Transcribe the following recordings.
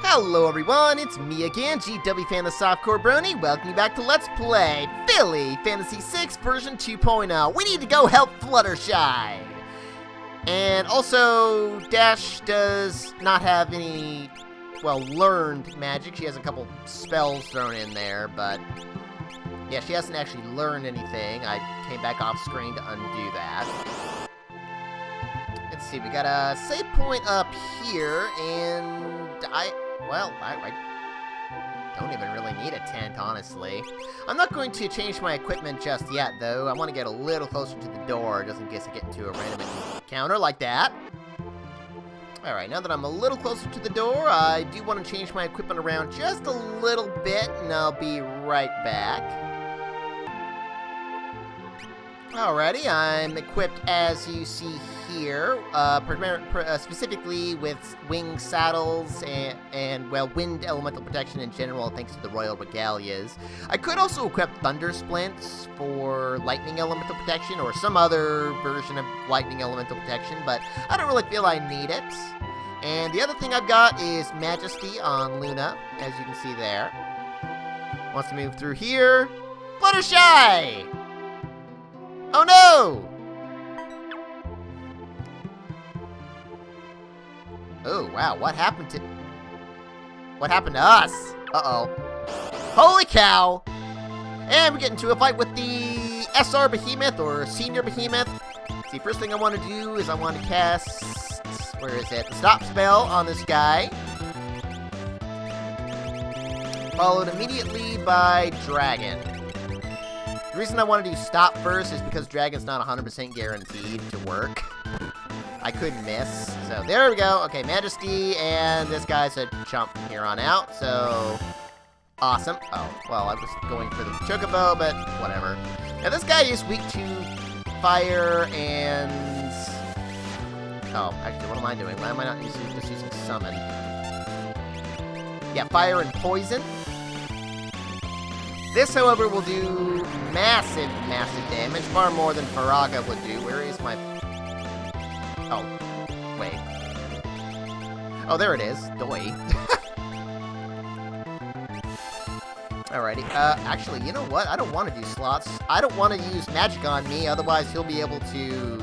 Hello everyone, it's me again, GW Fan the Softcore Brony. Welcome you back to Let's Play Philly Fantasy 6 version 2.0. We need to go help Fluttershy. And also, Dash does not have any, well, learned magic. She has a couple spells thrown in there, but yeah, she hasn't actually learned anything. I came back off screen to undo that. Let's see, we got a save point up here, and I don't even really need a tent, honestly. I'm not going to change my equipment just yet, though. I want to get a little closer to the door, just in case I get into a random encounter like that. Alright, now that I'm a little closer to the door, I do want to change my equipment around just a little bit, and I'll be right back. Alrighty, I'm equipped as you see here, specifically with wing saddles and, well, wind elemental protection in general, thanks to the royal regalias. I could also equip thunder splints for lightning elemental protection, or some other version of lightning elemental protection, but I don't really feel I need it. And the other thing I've got is Majesty on Luna, as you can see there. Wants to move through here. Fluttershy! Oh no! Oh, wow, what happened to us? Uh-oh. Holy cow! And we get into a fight with the SR Behemoth, or Senior Behemoth. See, first thing I want to do is I want to cast, where is it? The stop spell on this guy. Followed immediately by Dragon. The reason I want to do stop first is because Dragon's not 100% guaranteed to work. I could miss. So there we go. Okay, Majesty, and this guy's a chump from here on out, so awesome. Oh, well, I was going for the Chocobo, but whatever. Now, this guy is weak to fire and... Oh, actually, what am I doing? Why am I not just using Summon? Yeah, fire and poison. This, however, will do massive, massive damage, far more than Faraga would do. Where is my... Oh, wait. Oh, there it is. Doi. Alrighty. Actually, you know what? I don't want to do slots. I don't want to use magic on me, otherwise he'll be able to...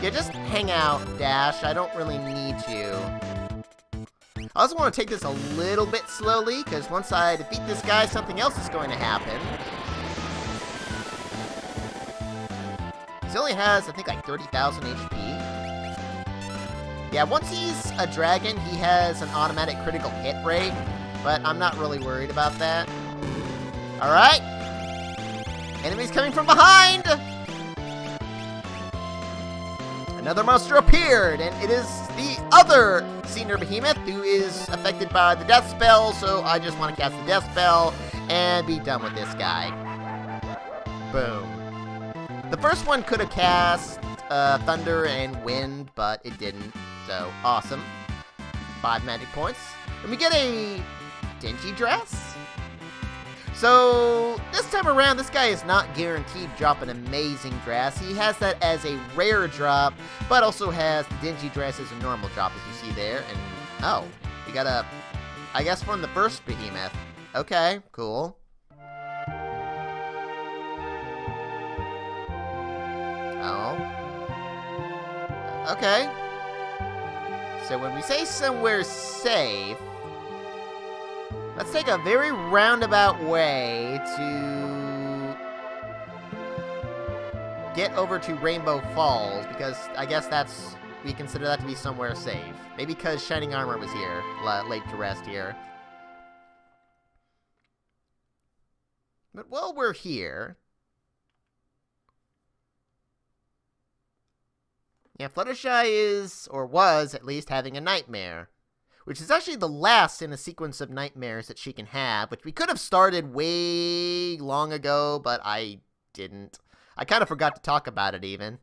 Yeah, just hang out, Dash. I don't really need you. I also want to take this a little bit slowly, because once I defeat this guy, something else is going to happen. He only has, I think, like 30,000 HP. Yeah, once he's a dragon, he has an automatic critical hit rate, but I'm not really worried about that. Alright. Enemies coming from behind! Another monster appeared, and it is the other Senior Behemoth who is affected by the death spell, so I just want to cast the death spell and be done with this guy. Boom. The first one could have cast Thunder and Wind, but it didn't, so awesome. 5 magic points. And we get a Dingy Dress. So, this time around, this guy is not guaranteed to drop an amazing dress. He has that as a rare drop, but also has the Dingy Dress as a normal drop, as you see there. And, oh, we got a, I guess from the first Behemoth. Okay, cool. Oh. Okay. So when we say somewhere safe, let's take a very roundabout way to get over to Rainbow Falls, because I guess we consider that to be somewhere safe. Maybe because Shining Armor was here, laid to rest here. But while we're here... Yeah, Fluttershy is, or was at least, having a nightmare. Which is actually the last in a sequence of nightmares that she can have, which we could have started way long ago, but I didn't. I kind of forgot to talk about it, even.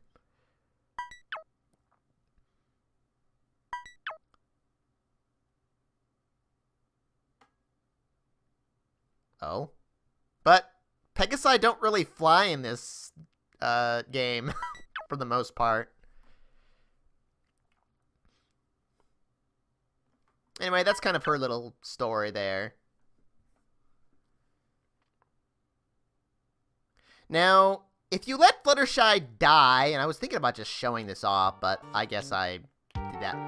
Oh. But Pegasi don't really fly in this game, for the most part. Anyway, that's kind of her little story there. Now, if you let Fluttershy die, and I was thinking about just showing this off, but I guess I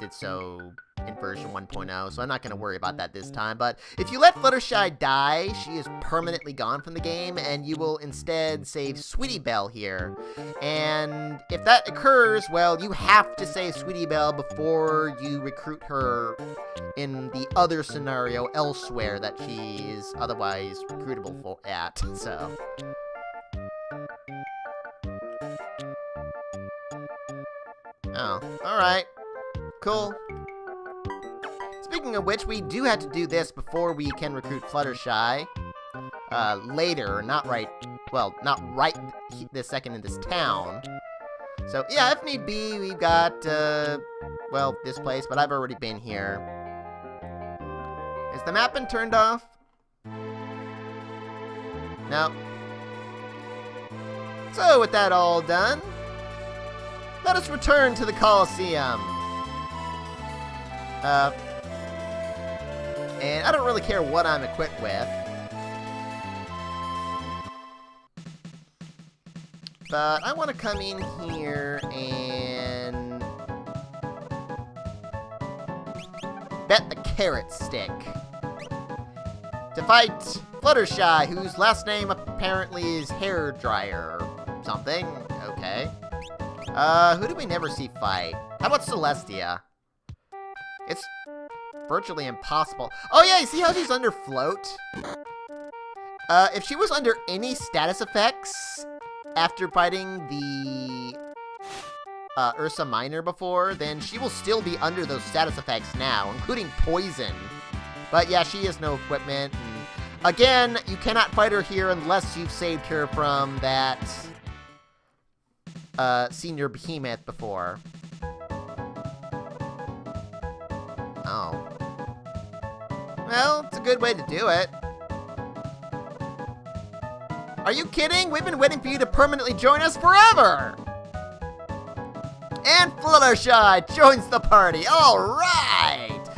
did so in version 1.0, so I'm not going to worry about that this time. But if you let Fluttershy die, she is permanently gone from the game, and you will instead save Sweetie Belle here. And if that occurs, well, you have to save Sweetie Belle before you recruit her in the other scenario elsewhere that she is otherwise recruitable at, so... Oh, alright. Cool. Speaking of which, we do have to do this before we can recruit Fluttershy. Later, not right this second in this town. So, yeah, if need be, we've got, well, this place, but I've already been here. Has the map been turned off? No. So, with that all done, let us return to the Colosseum. And I don't really care what I'm equipped with. But I want to come in here and bet the carrot stick to fight Fluttershy, whose last name apparently is Hair Dryer or something. Okay. Who do we never see fight? How about Celestia? It's virtually impossible. Oh yeah, you see how she's under float? If she was under any status effects after fighting the Ursa Minor before, then she will still be under those status effects now, including poison. But yeah, she has no equipment. And again, you cannot fight her here unless you've saved her from that senior behemoth before. Oh. Well, it's a good way to do it. Are you kidding? We've been waiting for you to permanently join us forever! And Fluttershy joins the party! Alright!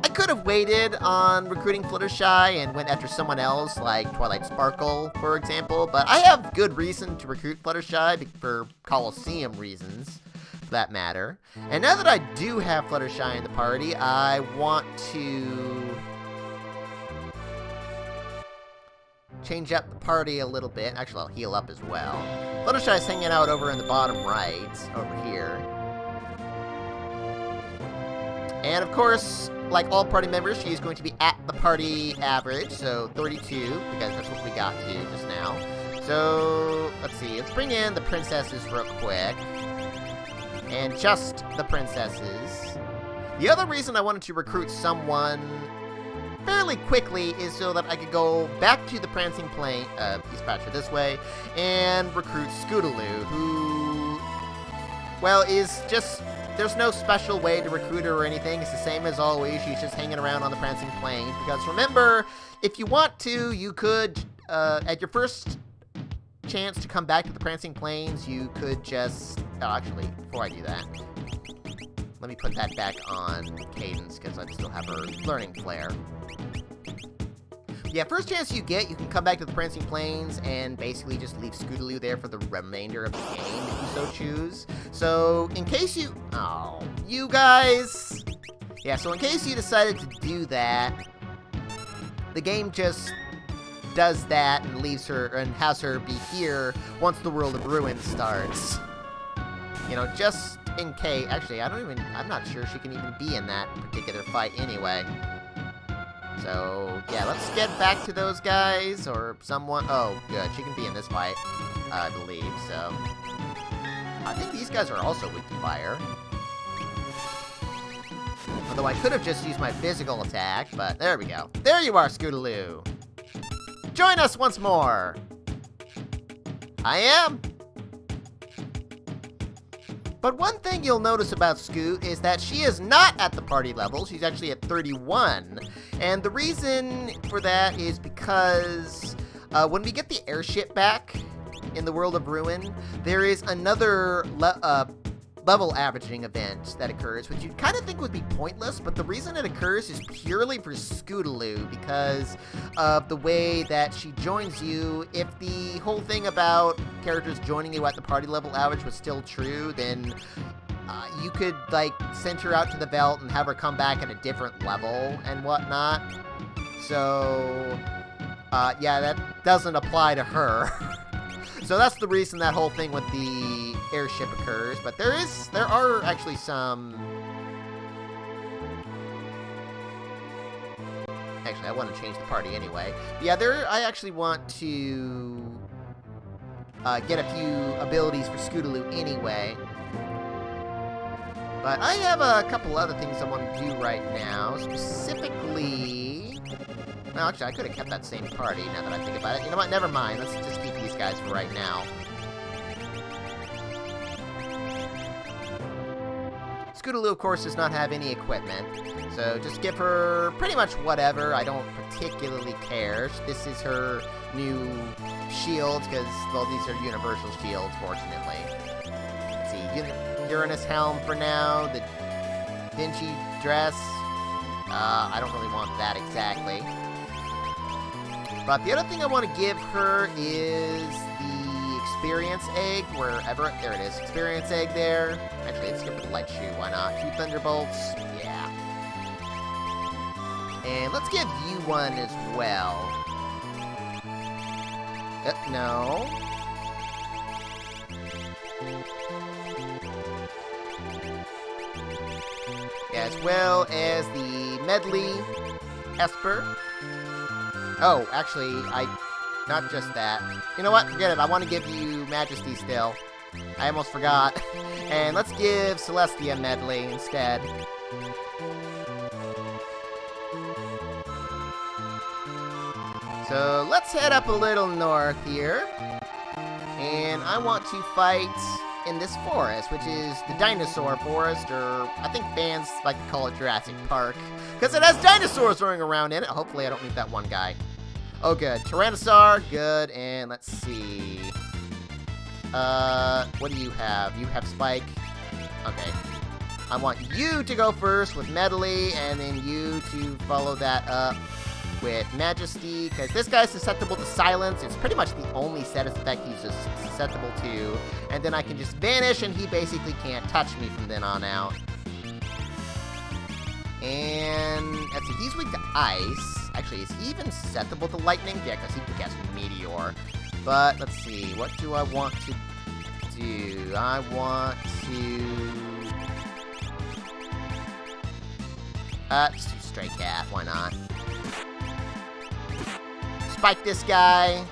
I could have waited on recruiting Fluttershy and went after someone else, like Twilight Sparkle, for example, but I have good reason to recruit Fluttershy for Colosseum reasons, for that matter. And now that I do have Fluttershy in the party, I want to change up the party a little bit. Actually, I'll heal up as well. Fluttershy's hanging out over in the bottom right, over here. And of course, like all party members, she is going to be at the party average, so 32, because that's what we got to just now. So, let's see, let's bring in the princesses real quick. And just the princesses. The other reason I wanted to recruit someone fairly quickly is so that I could go back to the Prancing Plane, dispatcher this way, and recruit Scootaloo, who, well, is just, there's no special way to recruit her or anything. It's the same as always. She's just hanging around on the Prancing Plane. Because remember, if you want to, you could, at your first chance to come back to the Prancing Plains, you could just, oh, actually, before I do that, let me put that back on Cadence, because I still have her learning flare. Yeah, first chance you get, you can come back to the Prancing Plains and basically just leave Scootaloo there for the remainder of the game, if you so choose. So, in case you... Oh, you guys... Yeah, so in case you decided to do that, the game just does that and leaves her, and has her be here once the World of Ruin starts. You know, just in case... Actually, I'm not sure she can even be in that particular fight anyway. So, yeah, let's get back to those guys, or someone... Oh, good, she can be in this fight, I believe, so... I think these guys are also weak to fire. Although I could have just used my physical attack, but there we go. There you are, Scootaloo! Join us once more! I am! But one thing you'll notice about Scoot is that she is not at the party level. She's actually at 31. And the reason for that is because when we get the airship back in the World of Ruin, there is another level averaging event that occurs, which you'd kind of think would be pointless, but the reason it occurs is purely for Scootaloo, because of the way that she joins you. If the whole thing about characters joining you at the party level average was still true, then you could, like, send her out to the Veldt and have her come back at a different level and whatnot. So, yeah, that doesn't apply to her. So that's the reason that whole thing with the airship occurs. But there are actually some... Actually, I want to change the party anyway. But yeah, I actually want to get a few abilities for Scootaloo anyway. But I have a couple other things I want to do right now. Specifically... Well, actually, I could have kept that same party now that I think about it. You know what? Never mind. Let's just keep these guys for right now. Scootaloo, of course, does not have any equipment. So just give her pretty much whatever. I don't particularly care. This is her new shields, because, well, these are universal shields, fortunately. Let's see, Uranus helm for now. The Vinci dress. I don't really want that exactly. But the other thing I want to give her is the experience egg, wherever, there it is, experience egg there. Actually, let's give her the light shoe, why not? 2 thunderbolts, yeah. And let's give you one as well. No. As well as the medley Esper. Oh, actually, not just that. You know what? Forget it. I want to give you Majesty still. I almost forgot. And let's give Celestia medley instead. So let's head up a little north here. And I want to fight in this forest, which is the dinosaur forest, or I think fans like to call it Jurassic Park, because it has dinosaurs running around in it. Hopefully I don't meet that one guy. Oh, good. Tyrannosaur, good, and let's see. What do you have? You have Spike. Okay. I want you to go first with Medley, and then you to follow that up with Majesty, because this guy's susceptible to silence. It's pretty much the only status effect he's just susceptible to. And then I can just vanish, and he basically can't touch me from then on out. And let's see, he's weak to ice. Actually, is he even susceptible to lightning? Yeah, because he could cast Meteor. But let's see, what do I want to do? I want to... just do Stray Cat, why not? Spike this guy.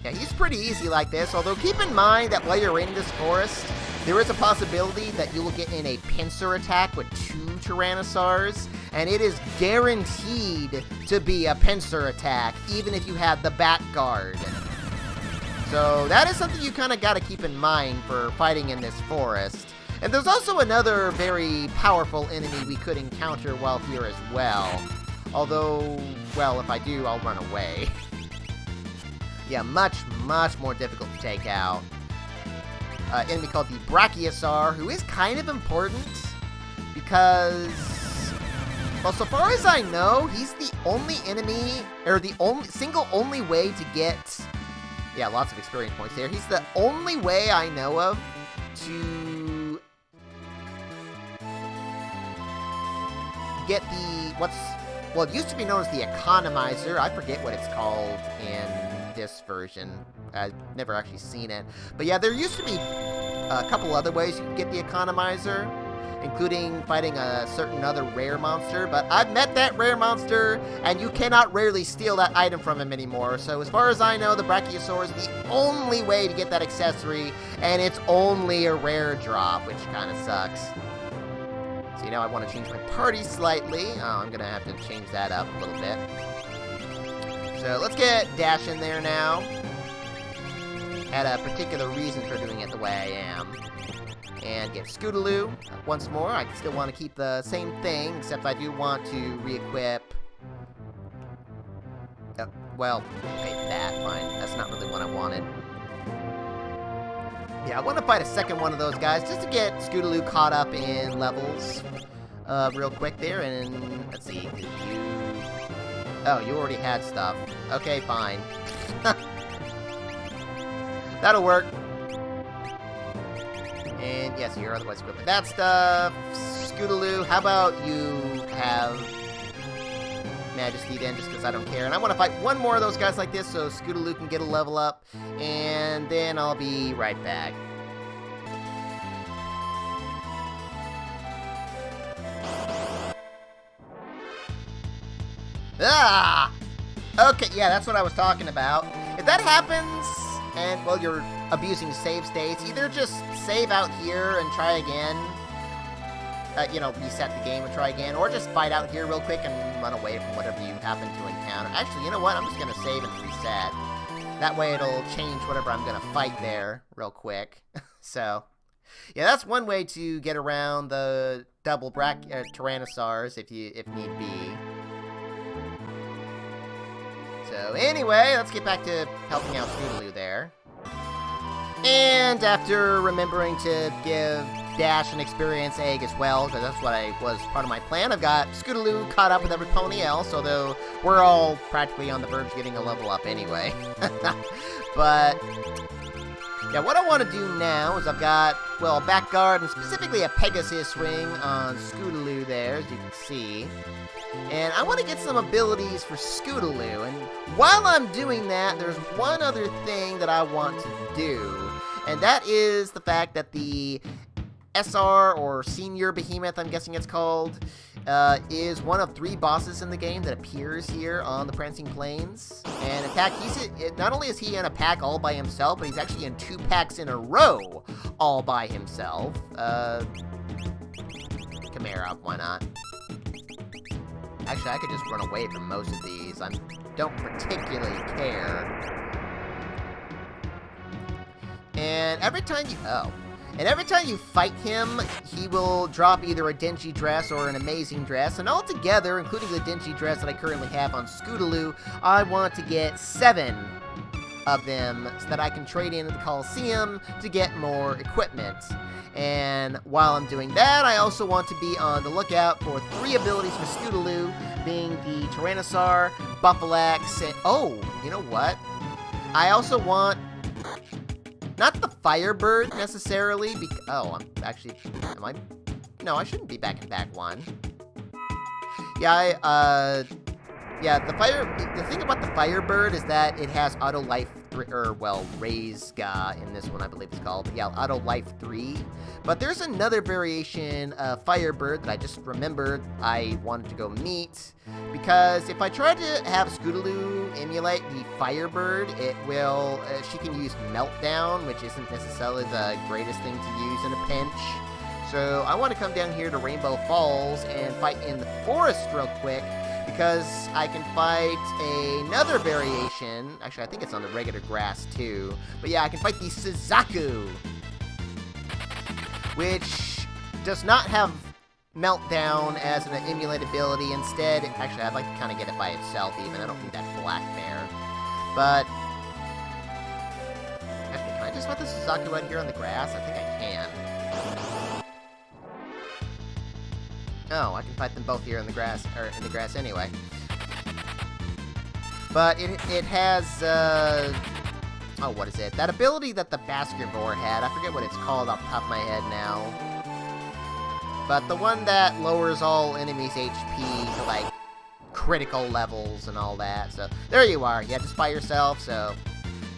Yeah, he's pretty easy like this, although keep in mind that while you're in this forest, there is a possibility that you will get in a pincer attack with 2 Tyrannosaurs, and it is guaranteed to be a pincer attack, even if you have the Bat Guard. So that is something you kind of got to keep in mind for fighting in this forest. And there's also another very powerful enemy we could encounter while here as well. Although, well, if I do, I'll run away. Yeah, much, much more difficult to take out. Enemy called the Brachiosaur, who is kind of important because, well, so far as I know, he's the only enemy, or the only way to get, yeah, lots of experience points there. He's the only way I know of to get the, well, it used to be known as the Economizer. I forget what it's called in this version. I've never actually seen it. But yeah, there used to be a couple other ways you could get the Economizer, including fighting a certain other rare monster. But I've met that rare monster, and you cannot rarely steal that item from him anymore. So as far as I know, the Brachiosaur is the only way to get that accessory, and it's only a rare drop, which kind of sucks. So, you know, I want to change my party slightly. Oh, I'm going to have to change that up a little bit. So let's get Dash in there now. Had a particular reason for doing it the way I am. And get Scootaloo once more. I still want to keep the same thing, except I do want to re-equip... well, okay, that, fine. That's not really what I wanted. Yeah, I want to fight a second one of those guys just to get Scootaloo caught up in levels real quick there. And let's see, did you... Oh, you already had stuff. Okay, fine. That'll work. And yes, you're otherwise equipped with that stuff. Scootaloo, how about you have Majesty then, just because I don't care. And I want to fight one more of those guys like this so Scootaloo can get a level up. And then I'll be right back. Ah! Okay, yeah, that's what I was talking about. If that happens, and, well, you're abusing save states, either just save out here and try again. You know, reset the game and try again, or just fight out here real quick and run away from whatever you happen to encounter. Actually, you know what? I'm just going to save and reset. That way it'll change whatever I'm going to fight there real quick. So, yeah, that's one way to get around the double Tyrannosaurs if need be. So, anyway, let's get back to helping out Scootaloo there. And after remembering to give Dash an experience egg as well, because that's what was part of my plan. I've got Scootaloo caught up with every pony else, although we're all practically on the verge of getting a level up anyway. But, yeah, what I want to do now is I've got, well, a back guard and specifically a Pegasus ring on Scootaloo there, as you can see. And I want to get some abilities for Scootaloo, and while I'm doing that, there's one other thing that I want to do, and that is the fact that the SR, or Senior Behemoth, I'm guessing it's called, is one of 3 bosses in the game that appears here on the Prancing Plains. And in fact, not only is he in a pack all by himself, but he's actually in 2 packs in a row all by himself. Chimera, why not? Actually, I could just run away from most of these. I don't particularly care. And every time you fight him, he will drop either a dingy dress or an amazing dress. And altogether, including the dingy dress that I currently have on Scootaloo, I want to get 7 of them so that I can trade in at the Coliseum to get more equipment. And while I'm doing that, I also want to be on the lookout for 3 abilities for Scootaloo, being the Tyrannosaur, Buffalax, and... Oh, you know what? I also want... Not the Firebird, necessarily, because... Oh, I'm actually... Am I... No, I shouldn't be back in pack 1. Yeah, Yeah, the thing about the Firebird is that it has auto life, Raise in this one, I believe it's called. But yeah, auto life 3. But there's another variation of Firebird that I just remembered I wanted to go meet. Because if I try to have Scootaloo emulate the Firebird, it will, she can use Meltdown, which isn't necessarily the greatest thing to use in a pinch. So I want to come down here to Rainbow Falls and fight in the forest real quick, because I can fight another variation. Actually, I think it's on the regular grass, too. But yeah, I can fight the Suzaku, which does not have Meltdown as an emulate ability. Instead, actually, I'd like to kind of get it by itself, even. I don't need that Black Bear. But, actually, can I just fight the Suzaku out here on the grass? I think I can. Oh, I can fight them both here in the grass, anyway. But it has, oh, what is it? That ability that the Baskerville had, I forget what it's called off the top of my head now. But the one that lowers all enemies' HP to, like, critical levels and all that. So, there you are. You have to spy yourself, so...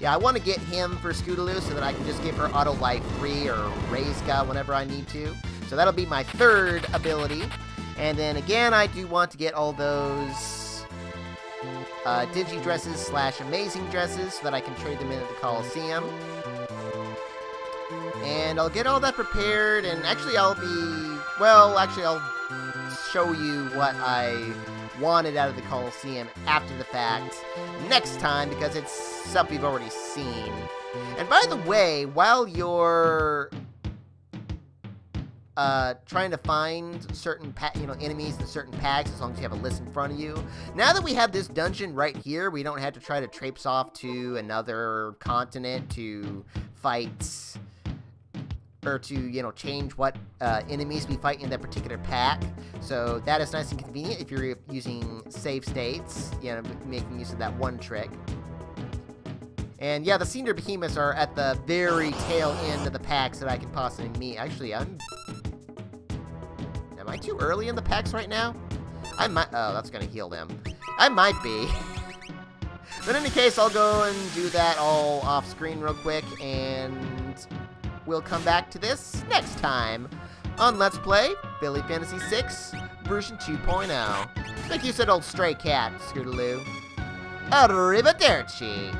Yeah, I want to get him for Scootaloo so that I can just give her Auto Life 3 or Raizga whenever I need to. So that'll be my 3rd ability. And then again, I do want to get all those Digi dresses / amazing dresses so that I can trade them in at the Coliseum. And I'll get all that prepared, and actually I'll show you what I wanted out of the Coliseum after the fact next time, because it's stuff we've already seen. And by the way, while you're trying to find certain enemies in certain packs, as long as you have a list in front of you. Now that we have this dungeon right here, we don't have to try to traipse off to another continent to fight or to, you know, change what enemies we fight in that particular pack. So that is nice and convenient if you're using save states, you know, making use of that one trick. And yeah, the senior behemoths are at the very tail end of the packs that I can possibly meet. Actually, am I too early in the packs right now? I might, oh, that's gonna heal them. I might be. But in any case, I'll go and do that all off screen real quick, and we'll come back to this next time on Let's Play Billy Fantasy 6 version 2.0. Like you said, old stray cat, Scootaloo. Arrivederci.